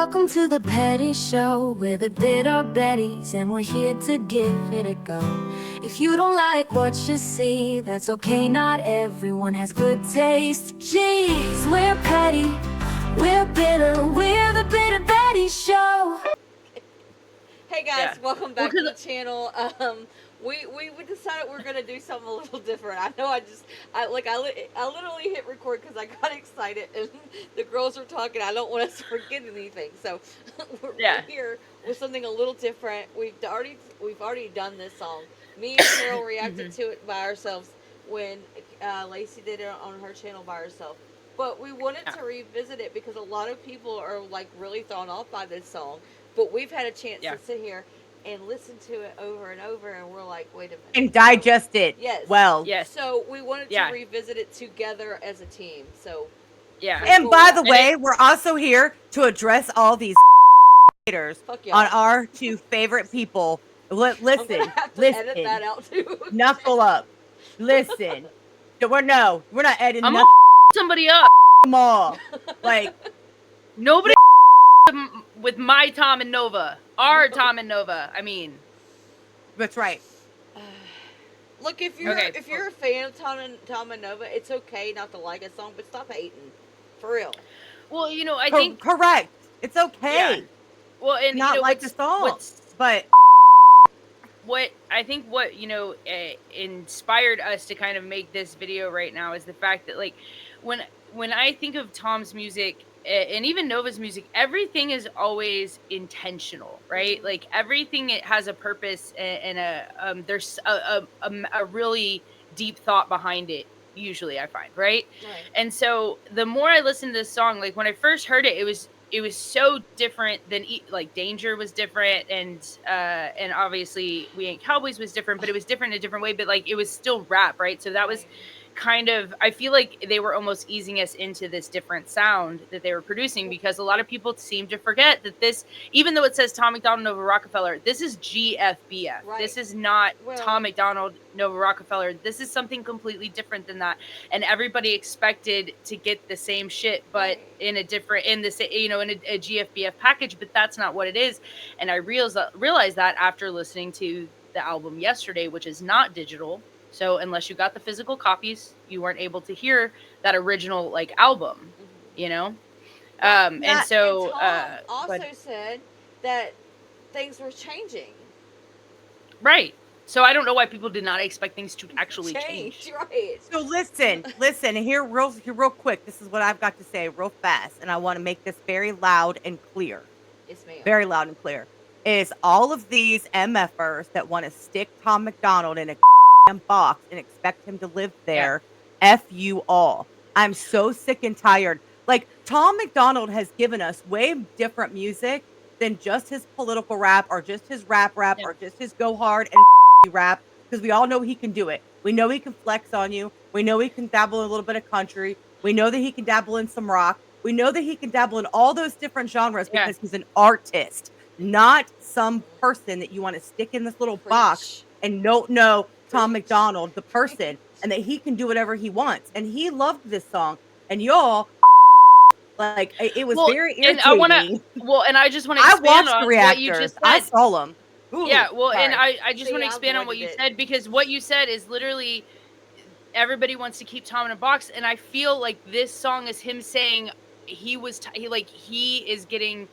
Welcome to the Petty Show. We're the Bitter Betties, and we're here to give it a go. If you don't like what you see, that's okay, not everyone has good taste. Jeez, we're petty, we're bitter, we're the Bitter Betty Show. Hey guys, welcome back to the channel. We decided we're gonna do something a little different. I know I literally hit record because I got excited and the girls are talking. I don't want us to forget anything, so we're here with something a little different. We've already done this song. Me and Carol reacted to it by ourselves when Lacey did it on her channel by herself. But we wanted to revisit it because a lot of people are like really thrown off by this song. But we've had a chance to sit here and listen to it over and over, and we're like, wait a minute. And digest it. Yes. Well. Yes. So we wanted to revisit it together as a team. So. Yeah. And by the way, we're also here to address all these haters on our two favorite people. Listen. Edit that out too. Knuckle up. Listen. We're not editing I'm nothing. Somebody up. Them all. Like. Nobody with my Tom and Nova. Our Tom and Nova. I mean. That's right. Look, if you're a fan of Tom and Nova, it's okay not to like a song, but stop hating. For real. Well, you know, I think correct. It's okay. Yeah. Well, and not you know, like the song, but what inspired us to kind of make this video right now is the fact that, like, when I think of Tom's music and even Nova's music, everything is always intentional, right? Like everything, it has a purpose and there's a really deep thought behind it. Usually, I find, right? And so the more I listen to this song, like when I first heard it, it was so different than like Danger was different, and obviously We Ain't Cowboys was different, but it was different in a different way. But like it was still rap, right? So that was kind of, I feel like they were almost easing us into this different sound that they were producing, because a lot of people seem to forget that this, even though it says Tom MacDonald, Nova Rockafeller, this is GFBF. Right. This is not Tom MacDonald, Nova Rockafeller. This is something completely different than that. And everybody expected to get the same shit, but in a different, in a GFBF package, but that's not what it is. And I realized that after listening to the album yesterday, which is not digital. So unless you got the physical copies, you weren't able to hear that original like album, you know? And so Tom also said that things were changing. Right. So I don't know why people did not expect things to actually change. Right. So listen, here real quick. This is what I've got to say real fast, and I want to make this very loud and clear. Yes, ma'am. Very loud and clear. Is all of these MFers that want to stick Tom MacDonald in a box and expect him to live there, F you all. I'm so sick and tired. Like, Tom MacDonald has given us way different music than just his political rap or just his rap or just his go hard and rap, because we all know he can do it. We know he can flex on you. We know he can dabble in a little bit of country. We know that he can dabble in some rock. We know that he can dabble in all those different genres because he's an artist, not some person that you want to stick in this little box and don't know Tom MacDonald, the person, and that he can do whatever he wants. And he loved this song, and y'all, like, it was very irritating. And I just want to expand on what you just said. I saw them. Ooh, and I just want to expand on what you said, because what you said is literally everybody wants to keep Tom in a box, and I feel like this song is him saying he is getting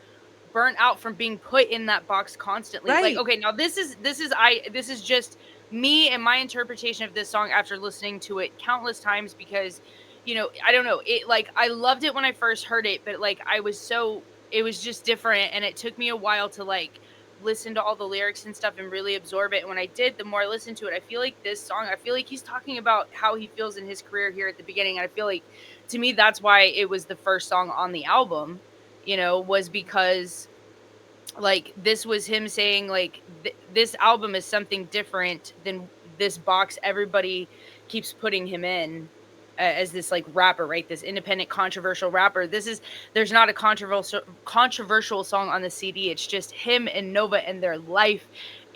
burnt out from being put in that box constantly. Like, okay, now this is just me and my interpretation of this song after listening to it countless times, because, you know, I don't know, it, like, I loved it when I first heard it, but like it was just different, and it took me a while to like listen to all the lyrics and stuff and really absorb it. And when I did, the more I listened to it, I feel like this song, I feel like he's talking about how he feels in his career here at the beginning. And I feel like, to me, that's why it was the first song on the album, you know, was because like this was him saying like this album is something different than this box everybody keeps putting him in as this like rapper, right? This independent controversial rapper. There's not a controversial song on the CD. It's just him and Nova and their life,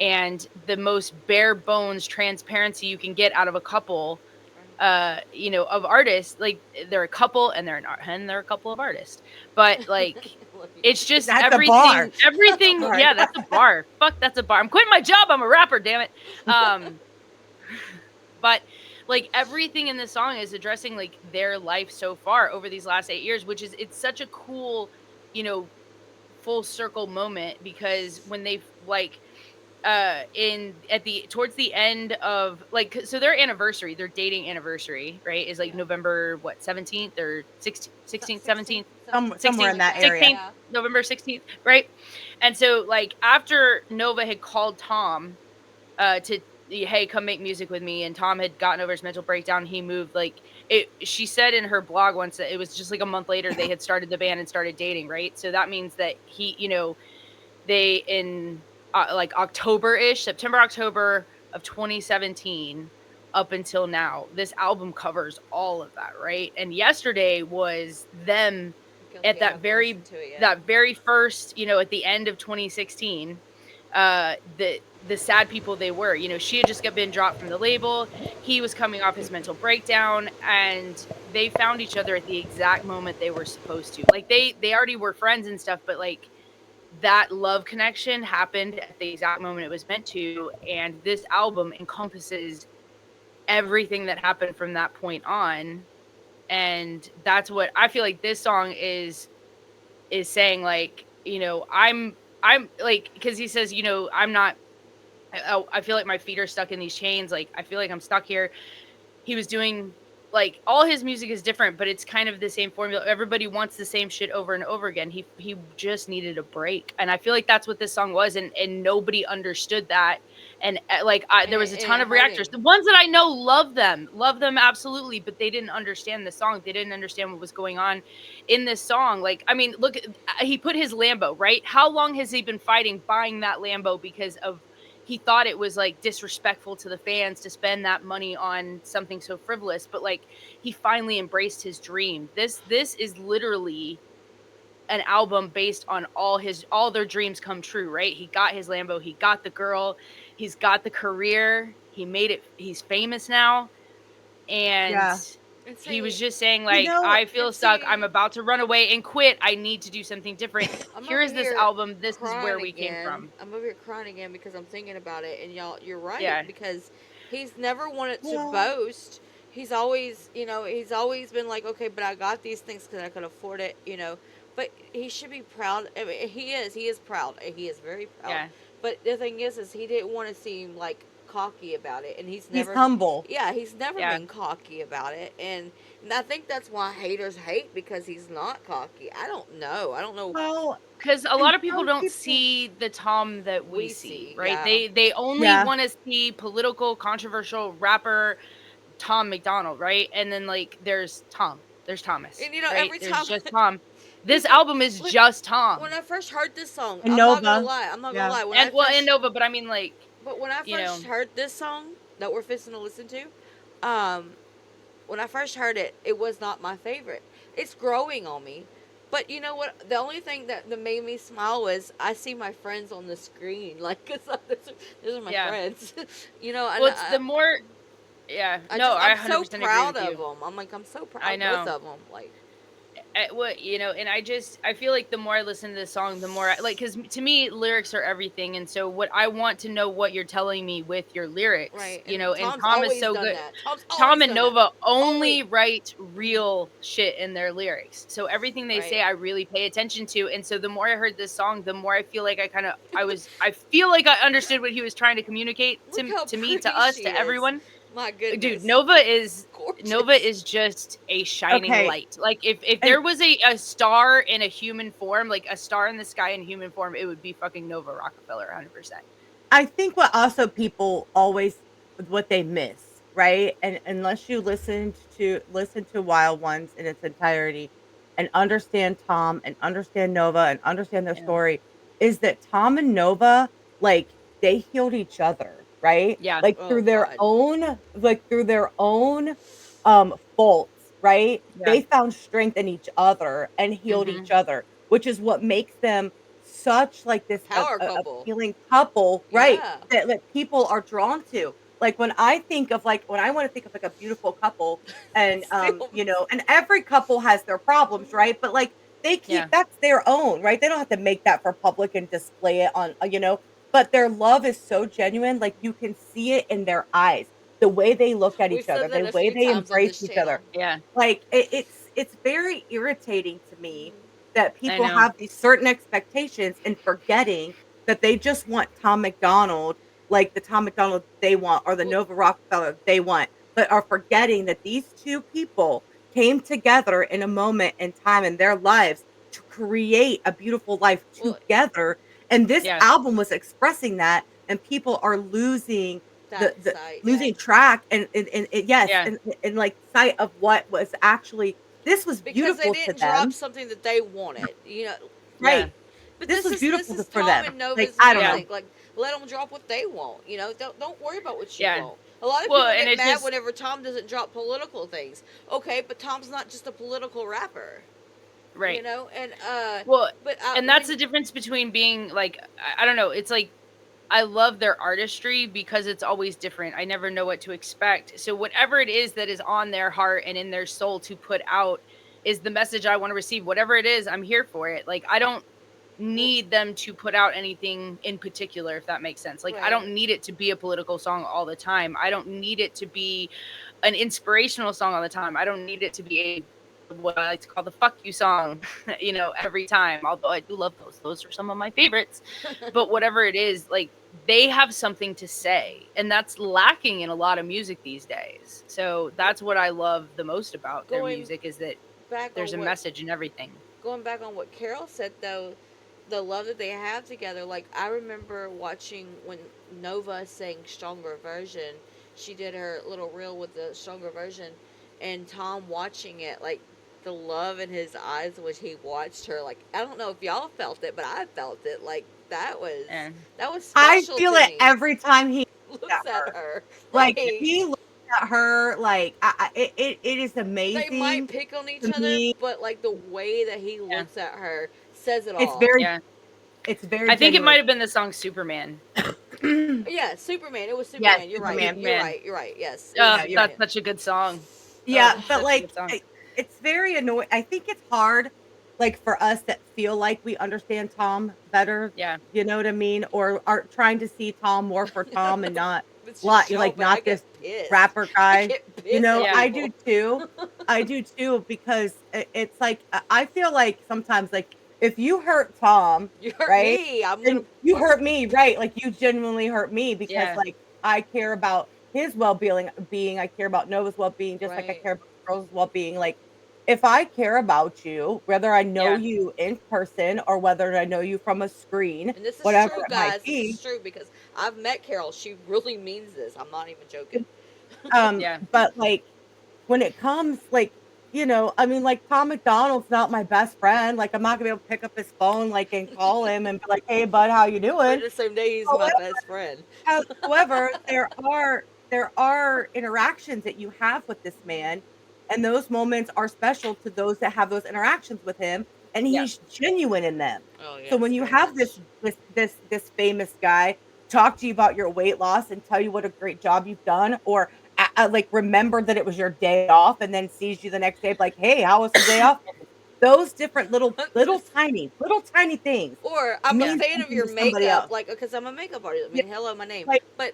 and the most bare bones transparency you can get out of a couple of artists. Like they're a couple and they're a couple of artists. But like it's just That's a bar. everything. Sorry. Yeah, that's a bar. Fuck, that's a bar. I'm quitting my job. I'm a rapper, damn it. But like everything in this song is addressing like their life so far over these last 8 years, which is it's such a cool, full circle moment, because when they like towards the end of like, so their dating anniversary, right, is like November 17th or 16th 17th, Somewhere in that area. 16th, November 16th, right? And so like after Nova had called Tom to, hey, come make music with me, and Tom had gotten over his mental breakdown, he moved, like she said in her blog once that it was just like a month later they had started the band and started dating, right? So that means that they in like September, October of 2017 up until now, this album covers all of that, right? And Yesterday was them at that very first, at the end of 2016, the sad people they were. She had just been dropped from the label. He was coming off his mental breakdown, and they found each other at the exact moment they were supposed to. Like they already were friends and stuff, but like that love connection happened at the exact moment it was meant to. And this album encompasses everything that happened from that point on. And that's what I feel like this song is saying, like, I'm like, because he says, I feel like my feet are stuck in these chains. Like, I feel like I'm stuck here. He was doing, like, all his music is different, but it's kind of the same formula. Everybody wants the same shit over and over again. He just needed a break. And I feel like that's what this song was. And nobody understood that. And there was a ton of reactors. The ones that I know love them absolutely, but they didn't understand the song. They didn't understand what was going on in this song. Like, I mean, look, he put his Lambo, right? How long has he been fighting buying that Lambo because of, he thought it was like disrespectful to the fans to spend that money on something so frivolous, but like he finally embraced his dream. This is literally an album based on all their dreams come true, right? He got his Lambo, he got the girl, he's got the career, he made it, he's famous now. And he was just saying, like, I feel stuck. I'm about to run away and quit. I need to do something different. Here's this album. This is where we came from. I'm over here crying again because I'm thinking about it. And y'all, you're right. Because he's never wanted to boast. He's always, he's always been like, okay, but I got these things because I could afford it, But he should be proud. I mean, he is proud. He is very proud. Yeah. But the thing is he didn't want to seem like cocky about it, and he's humble. Yeah, he's never been cocky about it, and I think that's why haters hate, because he's not cocky. I don't know. Well, because a lot of people don't see the Tom that we see, right? Yeah. They only want to see political, controversial rapper Tom MacDonald, right? And then like there's Thomas, and right? Every time there's just Tom. This album is just Tom. When I first heard this song, and I'm Nova. not gonna lie. And Nova, but I mean, like. But when I first heard this song that we're fixing to listen to, when I first heard it, it was not my favorite. It's growing on me. But you know what? The only thing that made me smile was I see my friends on the screen. Like, cause those are my friends. Well, it's the more. Yeah. I'm so proud of them. I'm so proud of both of them. Like. And I feel like the more I listen to this song, the more because to me lyrics are everything, and so what I want to know what you're telling me with your lyrics, right? And Tom is so good. Tom and Nova only write real shit in their lyrics, so everything they say I really pay attention to, and so the more I heard this song, the more I feel like I feel like I understood what he was trying to communicate to me, to us, to everyone. My goodness. Dude, Nova is just a shining light. Like if there was a star in a human form, like a star in the sky in human form, it would be fucking Nova Rockafeller 100%. I think what also people always what they miss, right? And unless you listen to Wild Ones in its entirety and understand Tom and understand Nova and understand their story, is that Tom and Nova, like, they healed each other. Right? Yeah. Like through their own faults, right? Yeah. They found strength in each other and healed each other, which is what makes them such like this power couple, appealing couple, right? That like people are drawn to. Like when I think of when I want to think of like a beautiful couple and Films. and every couple has their problems, right? But like they Yeah. keep that's their own, right? They don't have to make that for public and display it on, but their love is so genuine, like you can see it in their eyes, the way they look at We've each other, said that the a way few they times on embrace this each other. channel. Yeah. Like it's very irritating to me that I people know. have these certain expectations and forgetting that they just want Tom MacDonald, like the Tom MacDonald they want or the Well, Nova Rockafeller they want, but are forgetting that these two people came together in a moment in time in their lives to create a beautiful life well, together. And this Yeah. album was expressing that, and people are losing that the site, yeah. losing track and yes, Yeah. and like sight of what was actually this was Because they beautiful to didn't drop them, something that they wanted, Yeah. right? But This this was is this beautiful is for Tom them. and Like, Nova's I don't know. Yeah. music. Like, let them drop what they want. Don't worry about what you Yeah. want. A lot of Well, people and get it mad just whenever Tom doesn't drop political things. Okay, but Tom's not just a political rapper, right. And Well, but and that's the difference between being like I don't know, it's like I love their artistry because it's always different. I never know what to expect. So whatever it is that is on their heart and in their soul to put out is the message I want to receive. Whatever it is, I'm here for it. Like I don't need them to put out anything in particular, if that makes sense. Like I right, don't need it to be a political song all the time. I don't need it to be an inspirational song all the time. I don't need it to be what I like to call the fuck you song, every time. Although I do love those. Those are some of my favorites. But whatever it is, like they have something to say. And that's lacking in a lot of music these days. So that's what I love the most about their going music is that back there's on a what message in everything. going back on what Carol said though, the love that they have together. Like I remember watching when Nova sang "Stronger Version." She did her little reel with the "Stronger Version," and Tom watching it, like the love in his eyes when he watched her. Like I don't know if y'all felt it, but I felt it. Like And that was I special feel to it me. every time he looks Looks at at her. her Like, like he looks at her, like, it is they might amazing pick on each to other, me. but like the way that he yeah, looks at her says it It's all. very yeah. it's very I think it genuine. might have been the song Superman. Yeah, Superman. It was Yes, Superman. You're right. Superman. You're Superman. right. You're right. Yes, it was Yeah, you're right. Superman. That's such a good song. Yeah, Oh, but, Such a like, good song. it's very annoying. I think it's hard, like, for us that feel like we understand Tom better, Yeah. you know what I mean? Or are trying to see Tom more for Tom and not it's your show, like, but I not get this pissed. rapper I guy. get pissed at Yeah. I do people. too. I do too because it's like, I feel like sometimes, like, if you hurt Tom, You hurt right, me. I'm gonna. then you hurt me, right? Like, you genuinely hurt me because, Yeah. like, I care about his well-being, I care about Nova's well-being just like I Right. care about the girls' well-being, like, if I care about you, whether I know Yeah. you in person or whether I know you from a screen, And this is whatever true, it might guys. This be, is true because I've met Carol. She really means this. I'm not even joking. Yeah. but, like, when it comes, like, I mean, like, Tom MacDonald's not my best friend, like, I'm not gonna be able to pick up his phone, like, and call him and be like, "Hey, bud, how you But doing?" the same day, he's my However best friend. however, there are interactions that you have with this man, and those moments are special to those that have those interactions with him, and Yeah. he's genuine in them. Oh So yes, when you very have much. this famous guy talk to you about your weight loss and tell you what a great job you've done, or like remember that it was your day off, and then sees you the next day, like, "Hey, how was the day off?" Those different little tiny things Or I'm a mean fan of something your to somebody makeup, else. like because I'm a makeup artist. I Yeah, mean, hello, my name. like But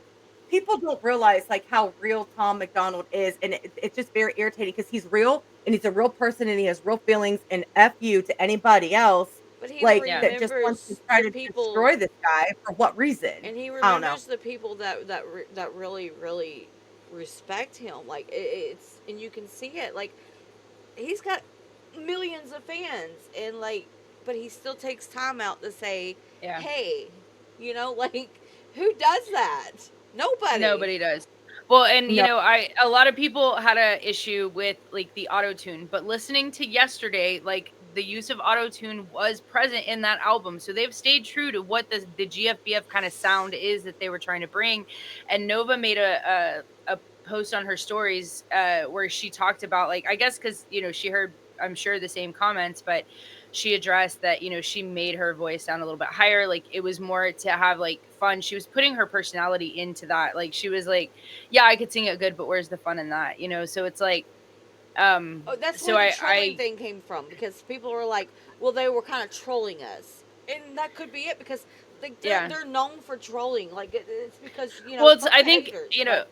people don't realize, like, how real Tom MacDonald is, and it's just very irritating because he's real, and he's a real person, and he has real feelings, and F you to anybody else, he like, Yeah. that just wants to remembers try the to people, destroy this guy for what reason? and he I don't know. remembers the people that really respect him. Like it's and you can see it. Like he's got millions of fans, and like, but he still takes time out to say, Yeah. "Hey, like who does that? Nobody." Nobody does. Well, and No. a lot of people had a issue with like the auto tune, but listening to yesterday, like the use of auto tune was present in that album. So they've stayed true to what the GFBF kind of sound is that they were trying to bring. And Nova made a post on her stories where she talked about like I guess because she heard I'm sure the same comments, but she addressed that, she made her voice sound a little bit higher. Like, it was more to have like fun. She was putting her personality into that. Like, she was like, yeah, I could sing it good, but where's the fun in that? So it's like, that's so where the trolling thing came from, because people were like, well, they were kind of trolling us, and that could be it, because they're known for trolling. Like, it's because well, I think haters,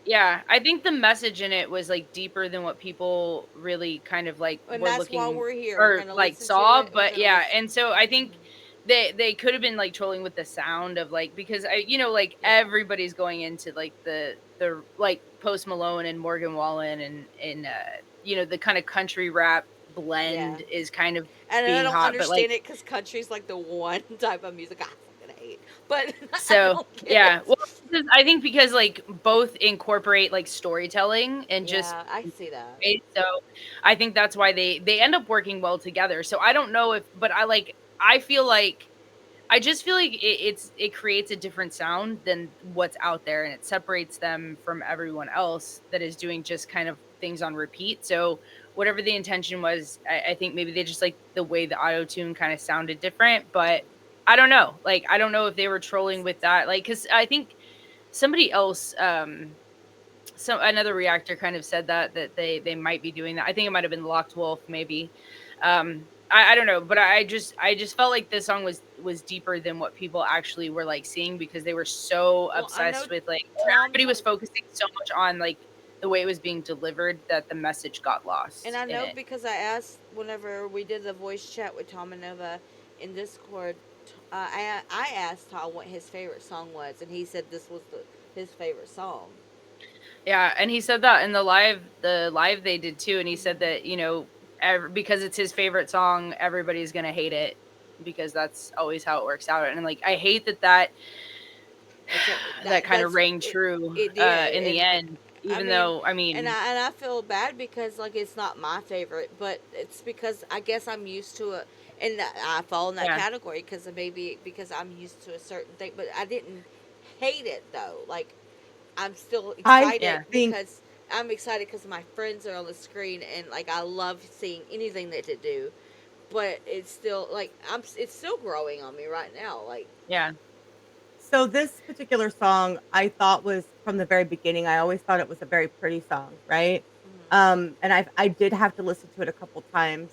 I think the message in it was like deeper than what people really kind of like and were that's looking why we're here. or We're like saw. But yeah, and so I think they could have been like trolling with the sound of like, because like everybody's going into like the like Post Malone and Morgan Wallen and the kind of country rap blend is kind of and being I don't hot, understand but like it, because country's like the one type of music I fucking hate. But so yeah, well, I think because like both incorporate like storytelling and just I see that. So I think that's why they end up working well together. So I don't know but I just feel like it creates a different sound than what's out there, and it separates them from everyone else that is doing just kind of things on repeat. So whatever the intention was, I think maybe they just like the way the auto tune kind of sounded different, but I don't know. Like, I don't know if they were trolling with that, like, because I think somebody else, another reactor kind of said that they might be doing that. I think it might have been Locked Wolf, maybe. I don't know, but I just felt like this song was deeper than what people actually were like seeing, because they were so obsessed with like everybody was focusing so much on like the way it was being delivered that the message got lost. And I know, because I asked whenever we did the voice chat with Tom and Nova in Discord, I asked Tom what his favorite song was, and he said this was his favorite song. Yeah, and he said that in the live they did too, and he said that because it's his favorite song, everybody's gonna hate it, because that's always how it works out. And like, I hate that kind of rang true in the end. Even though, I mean, and I feel bad, because like, it's not my favorite, but it's because I guess I'm used to it, and I fall in that category because I'm used to a certain thing. But I didn't hate it though. Like, I'm still excited because I'm excited because my friends are on the screen, and like, I love seeing anything that they do. But it's still like, it's still growing on me right now. Like, So this particular song, I thought was, from the very beginning, I always thought it was a very pretty song, right? And I did have to listen to it a couple times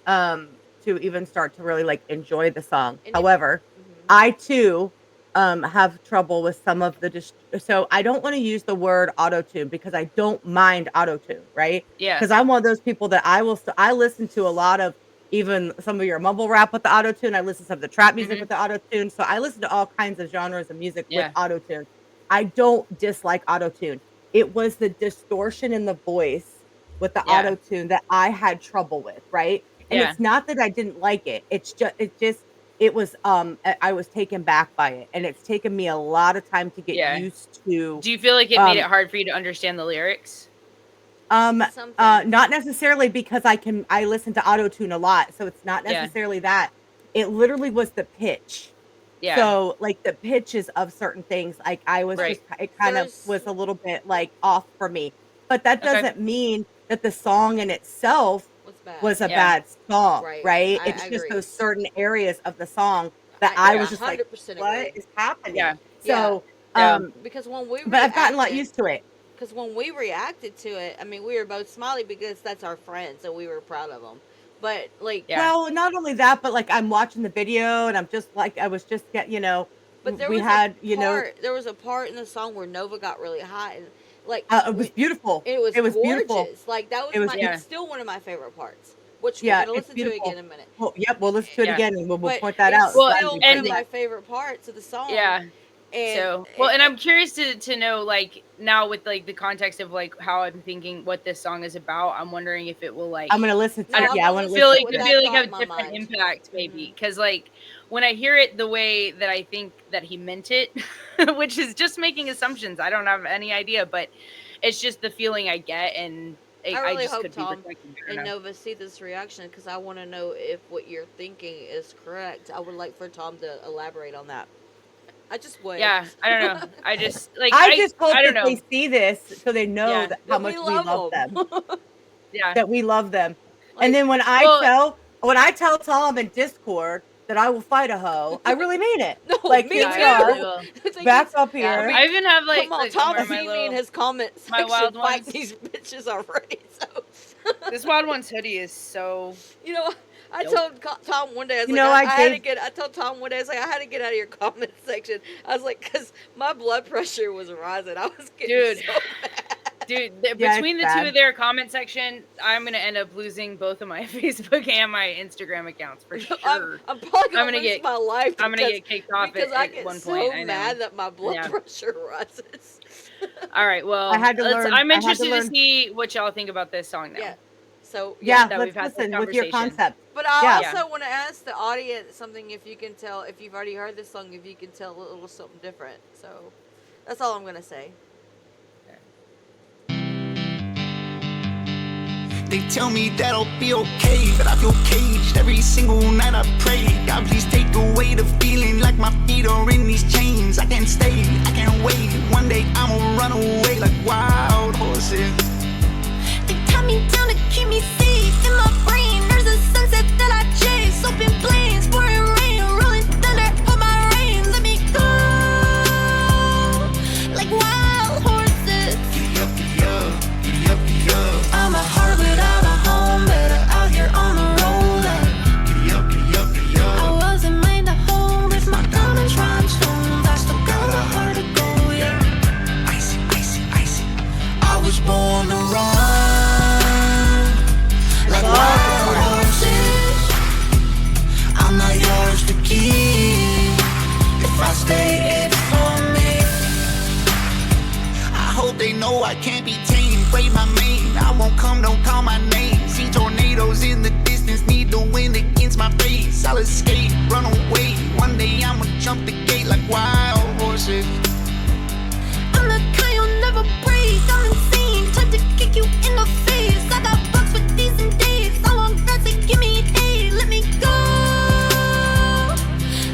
to even start to really like enjoy the song. However, I too have trouble with some of so I don't want to use the word auto-tune, because I don't mind auto-tune, right? Yeah. Because I'm one of those people that I listen to a lot of, even some of your mumble rap with the auto-tune. I listen to some of the trap music with the auto-tune. So I listen to all kinds of genres of music with auto-tune. I don't dislike auto-tune. It was the distortion in the voice with the auto-tune that I had trouble with, right? And it's not that I didn't like it. It was I was taken back by it, and it's taken me a lot of time to get used to. Do you feel like it made it hard for you to understand the lyrics? Not necessarily, because I listen to auto-tune a lot, so it's not necessarily that. It literally was the pitch. Yeah. So like the pitches of certain things, like I was just, it kind of was a little bit like off for me. But that doesn't mean that the song in itself was a bad song, right? It's just those certain areas of the song that I was just like, what is happening? Yeah. So, because when we but I've gotten a lot used to it. Because when we reacted to it, I mean, we were both smiley because that's our friends, and we were proud of them. But like, well, not only that, but like, I'm watching the video, and I'm just like, I was just But there was a part in the song where Nova got really hot, and like, it was beautiful. It was gorgeous. Beautiful. Like, that was it's still one of my favorite parts. Which we're gonna listen to again in a minute. Well, we'll listen to it again, and we'll point that out. Well, still one of my favorite parts of the song. Yeah. And I'm curious to know, like, now with like the context of like how I'm thinking what this song is about, I'm wondering if it will like, I'm gonna listen to it. I want to feel like have a different impact, maybe, because like when I hear it the way that I think that he meant it, which is just making assumptions, I don't have any idea, but it's just the feeling I get, and I really just hope Tom and Nova see this reaction, because I want to know if what you're thinking is correct. I would like for Tom to elaborate on that. I just would. Yeah, I don't know. I just like. I just hope that they see this, so they know how much we love them. Yeah, that we love them. And then when I tell when I tell Tom in Discord that I will fight a hoe, I really mean it. No, like, me get too. up, back up here. I even have like, come on, like Tom's where my seen me little, in his comment my section wild fight ones. these bitches already. So This Wild Ones hoodie is so. you know, I Dope. told Tom one day, I was You like, know, I I had to gave- get. I told Tom one day, I was like, I had to get out of your comment section. I was like, because my blood pressure was rising. I was getting Dude. so mad. Dude, Yeah, between the it's two bad. of their comment section, I'm gonna end up losing both of my Facebook and my Instagram accounts for sure. I'm probably I'm gonna gonna lose get- my life. I'm gonna get kicked off because at I get one so point. I know. mad that my blood Yeah. pressure rises. All right, well, I had to learn- I'm I had to interested to learn- see what y'all think about this song now. Yeah. So Yeah, that let's we've had this listen with your conversation. concept. But I Yeah. also want to ask the audience something. If you can tell, if you've already heard this song, if you can tell a little something different. So that's all I'm gonna say. They tell me that I'll be okay, but I feel caged every single night. I pray, God please take away the feeling like my feet are in these chains. I can't stay, I can't wait. One day I'ma run away like wild horses. They tie me down to keep me safe. In my brain, there's a sunset that I chase. Open plains, pouring rain, rolling thunder, hold my reins. Let me go like wild horses. Giddy up, giddy up, giddy up, giddy up. I'm a heart without a home, better out here on the road. Like, Giddy up, giddy up, giddy I up. wasn't made to hold with my diamonds, rhinestones. I still got a heart to go, yeah. Icy, icy, icy. I was born to run like wild horses. I'm not yours to keep. If I stay, it's for me. I hope they know I can't be tamed. Wave my mane, I won't come, don't call my name. See tornadoes in the distance, need the wind against my face. I'll escape, run away. One day I'ma jump the gate like wild horses. I'm the kind you'll never break. I'm insane, time to kick you in the face. I got bucks for days and days. I want that to give me hate. Let me go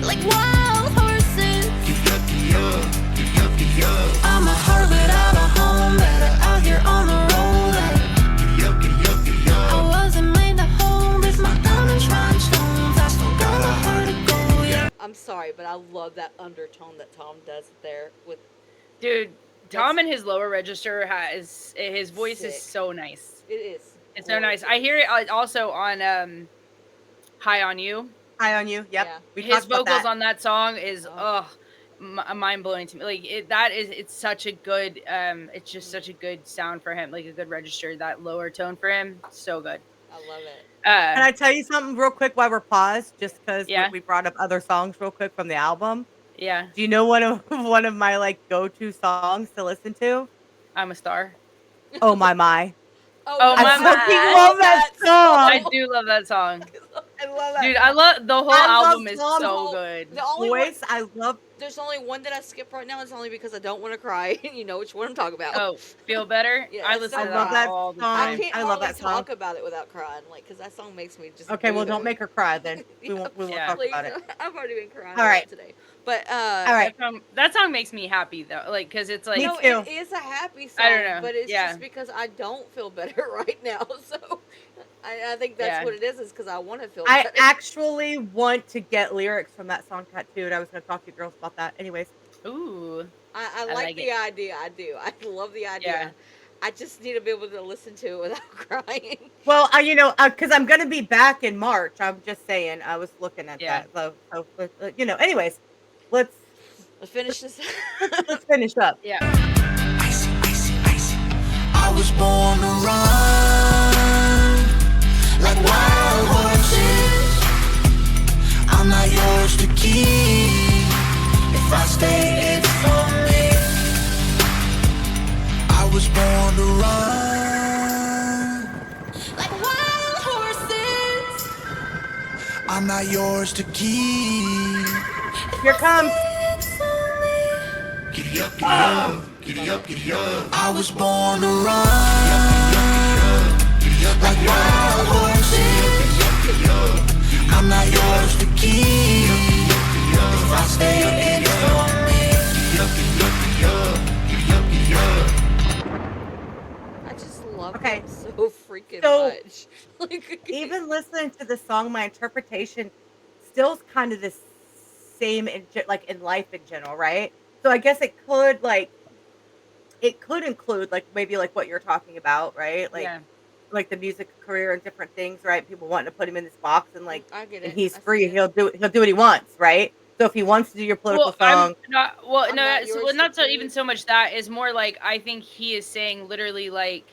like wild horses. Giddy up, giddy up, giddy up, giddy up. I'm a heart without a home, better out here on the road. Like, Giddy up, giddy up, giddy I up. wasn't made to hold with my diamonds, rhinestones. I still got a heart to go, yeah. I'm sorry, but I love that undertone that Tom does there with. Dude, Tom and his lower register has his voice is Sick. so nice. It is. It's so nice. I hear it also on High on You. High on you. Yep. Yeah. We His talked about vocals that. on that song is Oh. mind blowing to me. Like it's such a good it's just such a good sound for him, like a good register. That lower tone for him, so good. I love it. Can I tell you something real quick while we're paused? Just because Yeah. we brought up other songs real quick from the album. Yeah, Do you know one of my like go-to songs to listen to? I'm a Star. Oh my. Oh, I my fucking God. love that I song. do love that song, I love that. dude. I love the whole I love album is Tom's so whole- good. The only one, voice. I love. there's only one that I skip right now. It's only because I don't want to cry. You know which one I'm talking about. Oh, Feel Better. Yeah, I it's listen so to love that that all the song. I time. can't I love hardly that song. talk about it without crying, like, because that song makes me just. Okay, well, boo. don't make her cry then. We won't. We won't Yeah. talk Please, about it. I've already been crying All right. today. But All right. That song makes me happy though, like because it's like Me no, too. it is a happy song. I don't know, But it's yeah. just because I don't feel better right now. So I think that's Yeah. what it is because I want to feel I better. actually want to get lyrics from that song tattooed. I was going to talk to you girls about that. Anyways, ooh. I I like like the idea. I do. I love the idea. Yeah. I just need to be able to listen to it without crying. well, because I'm going to be back in March. I'm just saying. I was looking at Yeah. that. So, anyways, let's Finish this. let's finish up. Yeah. Icy, icy, icy. I was born to run like wild horses. I'm not yours to keep. If I stay, it's for me. I was born to run Like wild horses. I'm not yours to keep. Here comes. Giddy up, giddy up, giddy up, giddy up. I was born to run like wild horses. I'm not yours to keep. If I stay, it's for me. I just love Okay. it so freaking So, much. Like, Even listening to the song, my interpretation still is kind of the same like in life in general, right? So I guess it could include like maybe like what you're talking about, right? Yeah. Like the music career and different things, right? People wanting to put him in this box and like I get and it. he's I see free. it. He'll do what he wants, right? So if he wants to do your political Well, I'm song, not. Well, I'm no. not So, yours well, to not so even keep. so much that is more like I think he is saying literally like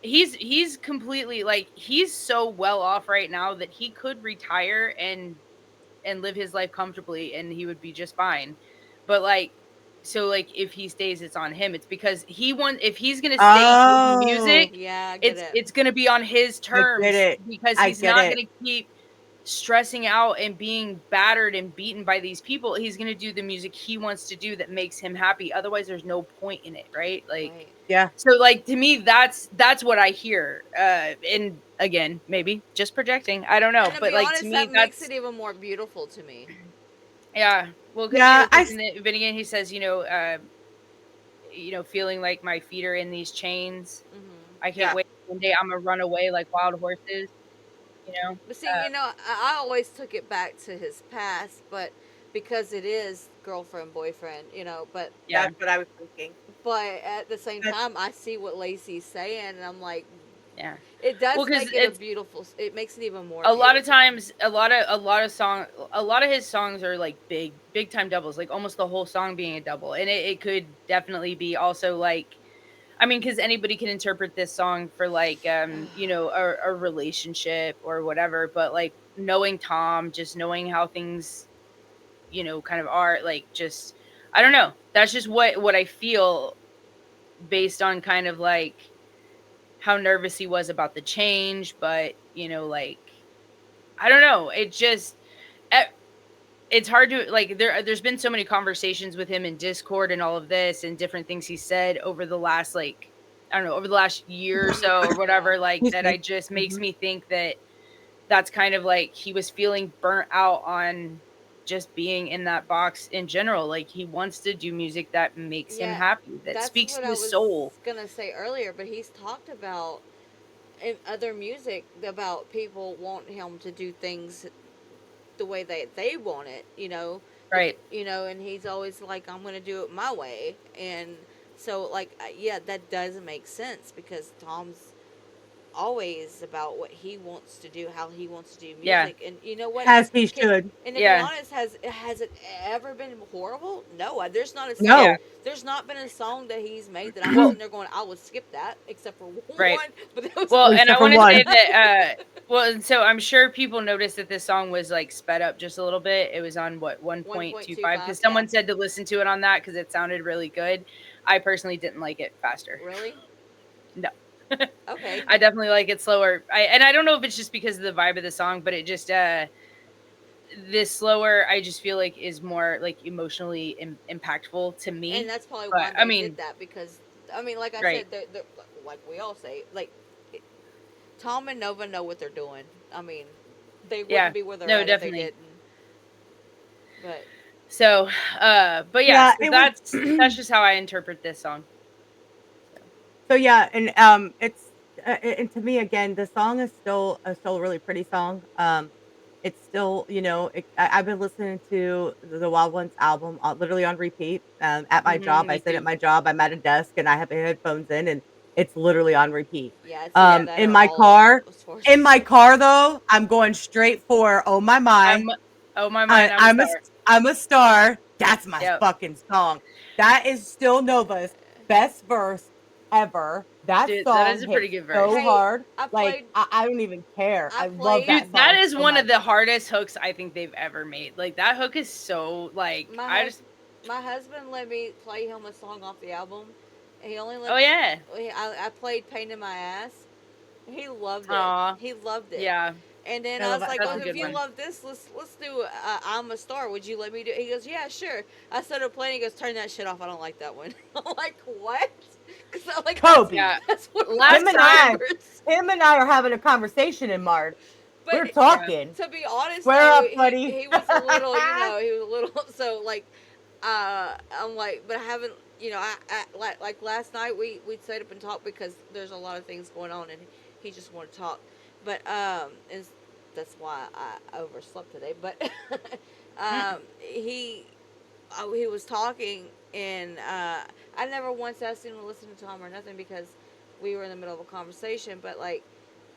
he's completely like he's so well off right now that he could retire and live his life comfortably and he would be just fine. But like so like if he stays it's on him. It's because if he's going to stay making oh, music, Yeah, I get it. it's going to be on his I get terms it. because I he's get not it. going to keep stressing out and being battered and beaten by these people. He's going to do the music he wants to do that makes him happy. Otherwise there's no point in it, right? Like Right. Yeah. so like to me that's what I hear. And again, maybe just projecting. I don't know, And to but be like to honest, me that makes that's it even more beautiful to me. yeah. Well, cuz Yeah. cuz in the beginning he says, feeling like my feet are in these chains. Hmm. I can't Yeah. wait one day I'm gonna run away like wild horses, you know? But see, I always took it back to his past, but because it is girlfriend, boyfriend, Yeah. That's what I was thinking. but at the same That's time, I see what Lacey's saying, and I'm like, Yeah. it Well, does cuz make it a it's beautiful. It makes it even more a lot of beautiful. times a lot of his songs are like big time doubles, like almost the whole song being a double. And it could definitely be also like I mean, because anybody can interpret this song for like a relationship or whatever, but like knowing Tom, just knowing how things, kind of are like just I don't know. That's just what I feel based on kind of like how nervous he was about the change, but like I don't know. It just eh, it's hard to like there's been so many conversations with him in Discord and all of this and different things he said over the last like I don't know, over the last year or so or Yeah. whatever like Excuse that I me. just makes Mhm. me think that that's kind of like he was feeling burnt out on just being in that box in general. Like he wants to do music that makes him Yeah, happy, that that's speaks what to I his was soul. gonna say earlier. But he's talked about in other music about people want him to do things the way they want it, Right. and he's always like, I'm gonna do it my way, and so like, yeah, that does make sense because Tom's always about what he wants to do, how he wants to do Yeah. music, and you know what? As he Can, should. and to be Yeah. honest, has it ever been horrible? No, there's not a song. Yeah. No. There's not been a song that he's made that I'm Well, sitting there going, I would skip that, except for right. one. But that was Well, and I Except for want to say one. that well, and so I'm sure people noticed that this song was like sped up just a little bit. It was on what 1.25 1.25. because Yeah, someone said to listen to it on that because it sounded really good. I personally didn't like it faster. really. No. Okay. I definitely like it slower. I don't know if it's just because of the vibe of the song, but it just this slower I just feel like is more like emotionally impactful to And me. that's probably why But I they did mean, that because I mean, like I right. said, like we all say, like Tom and Nova know what they're doing. I mean, they Yeah. wouldn't be where they're No, at if they definitely. didn't. But So, but yeah, Yeah, so it was that's just how I interpret this song. So, so yeah, and it's and to me again, the song is still a really pretty song. It's still, I've been listening to the Wild Ones album literally on repeat. At my job, I me sit at too. my job, I'm at a desk, and I have my headphones in, and it's literally on repeat. yeah, it's either that In or my all car, sources. though, I'm going straight for "Oh My I'm My." oh my I, mind, I'm a I'm a star. I'm a star. That's my Yep. fucking song. That is still Nova's best verse ever. That Dude, that song is a pretty hits good verse. so Hey, hard. I Like played. I don't even care. I I love played. that Dude, that song is so one of much. the hardest hooks I think they've ever made. Like that hook is so like My I hus- just my husband let me play him a song off the album. He only let. oh yeah. I played "Pain in My Ass." He loved it. Aw. He loved it. Yeah. And then I I love was that like, That's "Well, a song if good too. you one. love this, let's do I'm a Star. Would you let me do?" He goes, "Yeah, sure." I started playing. He goes, "Turn that shit off. I don't like that one." I'm like, "What?" Because I'm like, Kobe. Yeah. that's one of my Last Him and I, favorites. him and I are having a conversation in March. But We're Yeah. talking. to be honest, Square though, up, buddy. he was a little, he was a little. So like, I'm like, but I haven't, like last night we stayed up and talked because there's a lot of things going on and he just wanted to talk, but that's why I overslept today. But he was talking, and I never once asked him to listen to Tom or nothing because we were in the middle of a conversation. But like,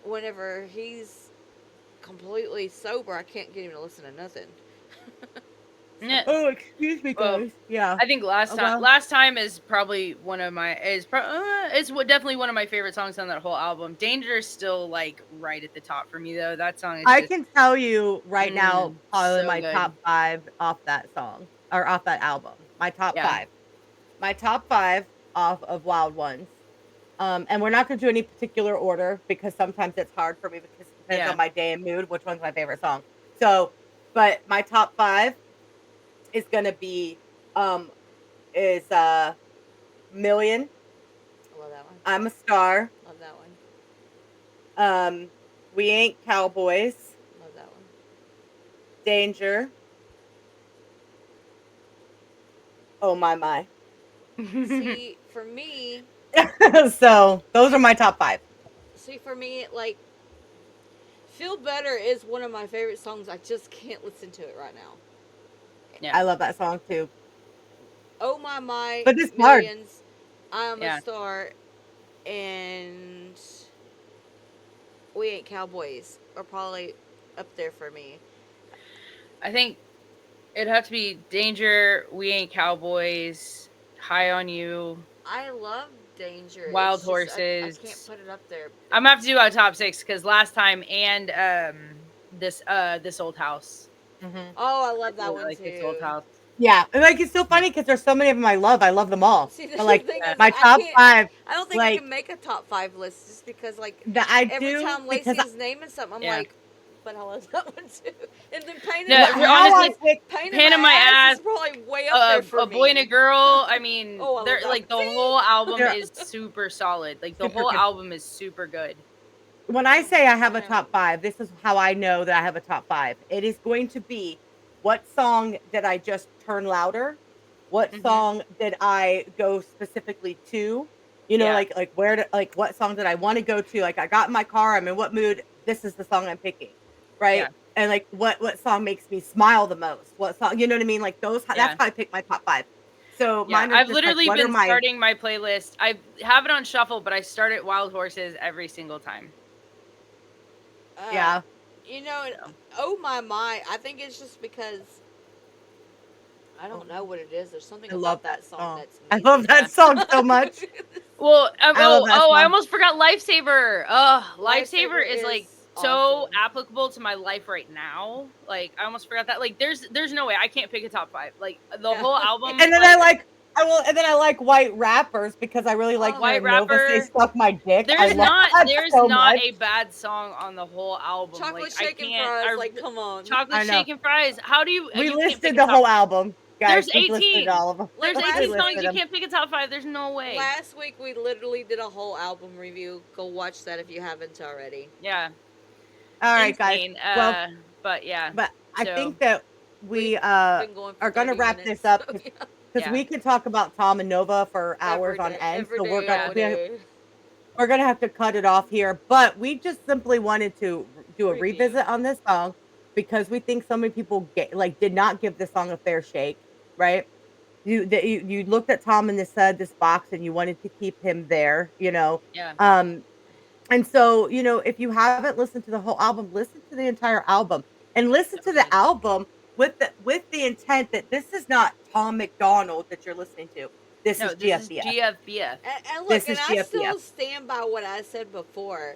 whenever he's completely sober, I can't get him to listen to nothing. Yeah. Oh, excuse me, Well, guys. Yeah. I think last time is probably one of my definitely one of my favorite songs on that whole album. Danger is still like right at the top for me though. That song is I just, can tell you right now, probably so my good. top 5 off that song or off that album. My top 5. My top 5 off of Wild Ones. And we're not going to do any particular order because sometimes it's hard for me because it depends on my day and mood, which one's my favorite song. So, but my top 5 is going to be, is Million. I love that one. I'm a Star. Love that one. We Ain't Cowboys. Love that one. Danger. Oh my. See, for me, So those are my top 5. for me, like, Feel Better is one of my favorite songs. I just can't listen to it right now. I love that song too. Oh My, But it's Millions, I'm a Star, and We Ain't Cowboys are probably up there for me. I think it'd have to be Danger, We Ain't Cowboys, High on You. I love Danger. Wild It's just, Horses. I can't put it up there. I'm gonna have to do a top 6 because last time and this Old House. Oh, I love that one like too. This Old House. Yeah, and like it's so funny because there's so many of them I love. I love them all. See, but like thing is, my top 5, I don't think I like can make a top 5 list just because like every time Lacey's naming something, I'm like, but I love that one too. And then Pain in My Ass is probably way up there for A me. Boy and a Girl. I mean, they're like the whole album is super solid. Like the whole album is super good. When I say I have a top 5, this is how I know that I have a top 5. It is going to be what song did I just turn louder? What song did I go specifically to? You know, like where what song did I want to go to? Like I got in my car, I'm in what mood? This is the song I'm picking, right? Yeah. And like what song makes me smile the most? What song? You know what I mean? Like those. That's how I pick my top 5. So mine are I've just, literally like, been starting my playlist. I have it on shuffle, but I start at Wild Horses every single time. You know, Oh My, I think it's just because I don't know what it is. There's something about that song that's amazing. I love that song so much. Well, I I almost forgot Lifesaver. Lifesaver is like so awesome. applicable to my life right now. Like I almost forgot that. Like there's no way I can't pick a top 5. Like the whole album. And then I like White Rappers because I really like White Nova Rapper. Say Suck My Dick. There's not so a bad song on the whole album. Chocolate like, Shake and Fries, like come on. Chocolate Shake and Fries. How do you? We you listed the whole album, guys. There's 18. All of them. There's 18 songs. You can't pick a top 5. There's no way. Last week we literally did a whole album review. Go watch that if you haven't already. Yeah. All right, guys. Well, but yeah. But I think that we are going to wrap this up because we can talk about Tom and Nova for hours on end. So we're gonna have to cut it off here. But we just simply wanted to do a revisit on this song because we think so many people did not give this song a fair shake, right? You looked at Tom in this box and you wanted to keep him there, you know. Yeah. And so, you know, if you haven't listened to the whole album, listen to the entire album and listen to the album with the intent that this is not Tom MacDonald that you're listening to. This is GFBF. GFBF. And look, and I still stand by what I said before.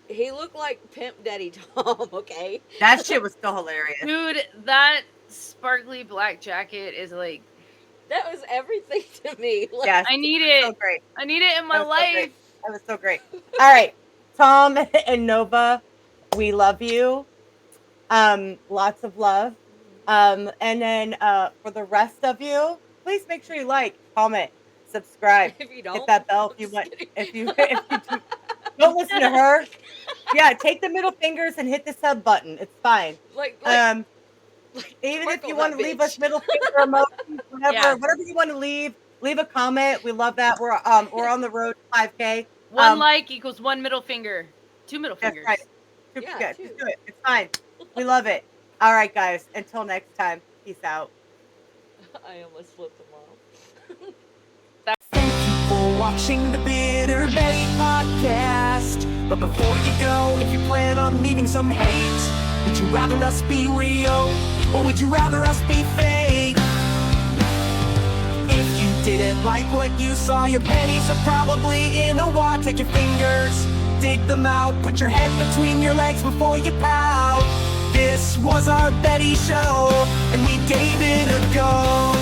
He looked like Pimp Daddy Tom, okay? That shit was still hilarious. Dude, that sparkly black jacket is like... That was everything to me. Like, yes, I need it. So great. I need it in my life. That was so great. All right. Tom and Nova, we love you. Lots of love. And then for the rest of you, please make sure you like, comment, subscribe. If you don't, hit that bell if you want. If you don't listen to her, yeah, take the middle fingers and hit the sub button. It's fine. Even if you want to leave us middle finger emojis, whatever you want to leave a comment. We love that. We're on the road to 5K. 1 like equals 1 middle finger. 2 middle fingers. That's right. Super Yeah, good. two. Just do it. It's fine. We love it. All right, guys. Until next time. Peace out. I almost flipped them off. Thank you for watching the Bitter Betty Podcast. But before you go, if you plan on leaving some hate, would you rather us be real, or would you rather us be fake? If you didn't like what you saw, your pennies are probably in a wad. Take your fingers, dig them out, put your head between your legs before you pout. This was our Betty Show, and we gave it a go.